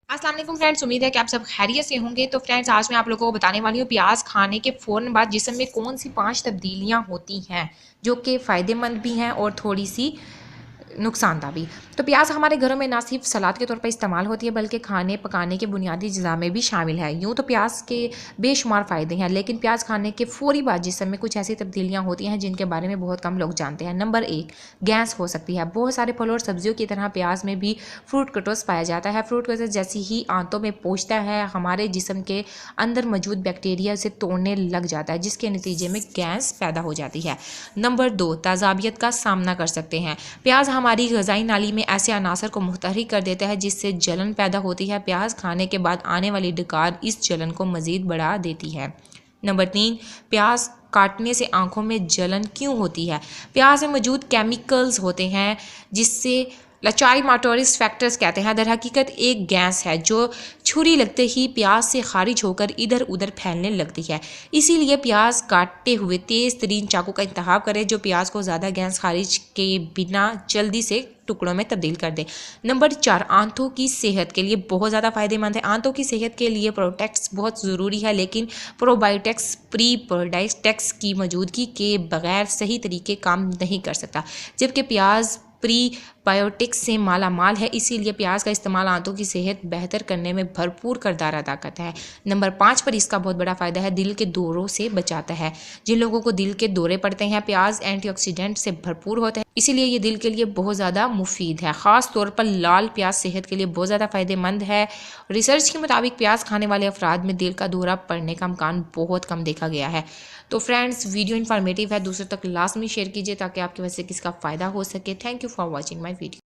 अस्सलाम वालेकुम फ्रेंड्स, उम्मीद है कि आप सब खैरियत से होंगे। तो फ्रेंड्स, आज मैं आप लोगों को बताने वाली हूँ प्याज खाने के फ़ौरन बाद जिस्म में कौन सी 5 तब्दीलियाँ होती हैं जो कि फ़ायदेमंद भी हैं और थोड़ी सी नुकसानदा भी। तो प्याज हमारे घरों में ना सिर्फ सलाद के तौर पर इस्तेमाल होती है बल्कि खाने पकाने के बुनियादी अज़्ज़ा में भी शामिल है। यूँ तो प्याज के बेशुमार फ़ायदे हैं, लेकिन प्याज खाने के फ़ौरी बाद जिस्म में कुछ ऐसी तब्दीलियाँ होती हैं जिनके बारे में बहुत कम लोग जानते हैं। नंबर 1, गैस हो सकती है। बहुत सारे फलों और सब्जियों की तरह प्याज में भी फ्रूट पाया जाता है। फ्रूट जैसी ही आंतों में पहुँचता है, हमारे जिस्म के अंदर मौजूद बैक्टीरिया उसे तोड़ने लग जाता है, जिसके नतीजे में गैस पैदा हो जाती है। नंबर 2, तेज़ाबियत का सामना कर सकते हैं। प्याज हमारी ग़ज़ाई नाली में ऐसे अनासर को मुतहरिक कर देता है जिससे जलन पैदा होती है। प्याज खाने के बाद आने वाली डकार इस जलन को मज़ीद बढ़ा देती है। नंबर 3, प्याज काटने से आंखों में जलन क्यों होती है? प्याज में मौजूद केमिकल्स होते हैं जिससे लचाई माटोरिस फैक्टर्स कहते हैं। दर हकीकत एक गैस है जो छुरी लगते ही प्याज से खारिज होकर इधर उधर फैलने लगती है। इसीलिए प्याज काटते हुए तेज़ तरीन चाकू का इंतखाब करें जो प्याज को ज़्यादा गैस खारिज के बिना जल्दी से टुकड़ों में तब्दील कर दे। नंबर 4, आंतों की सेहत के लिए बहुत ज़्यादा फ़ायदेमंद है। आंतों की सेहत के लिए प्रोटेक्ट्स बहुत ज़रूरी है, लेकिन प्रोबायोटिक्स प्रीबायोटिक्स की मौजूदगी के बगैर सही तरीके काम नहीं कर सकता, जबकि प्याज प्रीबायोटिक्स से माला माल है। इसीलिए प्याज का इस्तेमाल आंतों की सेहत बेहतर करने में भरपूर किरदार अदा करता है। नंबर 5 पर इसका बहुत बड़ा फ़ायदा है, दिल के दौरों से बचाता है। जिन लोगों को दिल के दौरे पड़ते हैं, प्याज एंटीऑक्सीडेंट से भरपूर होता है, इसीलिए ये दिल के लिए बहुत ज़्यादा मुफीद है। ख़ास तौर पर लाल प्याज सेहत के लिए बहुत ज़्यादा फ़ायदेमंद है। रिसर्च के मुताबिक प्याज खाने वाले अफराद में दिल का दौरा पड़ने का इम्कान बहुत कम देखा गया है। तो फ्रेंड्स, वीडियो इन्फॉर्मेटिव है, दूसरों तक लाजमी शेयर कीजिए ताकि आपकी वजह से किसका फ़ायदा हो सके। Thank you for watching my video.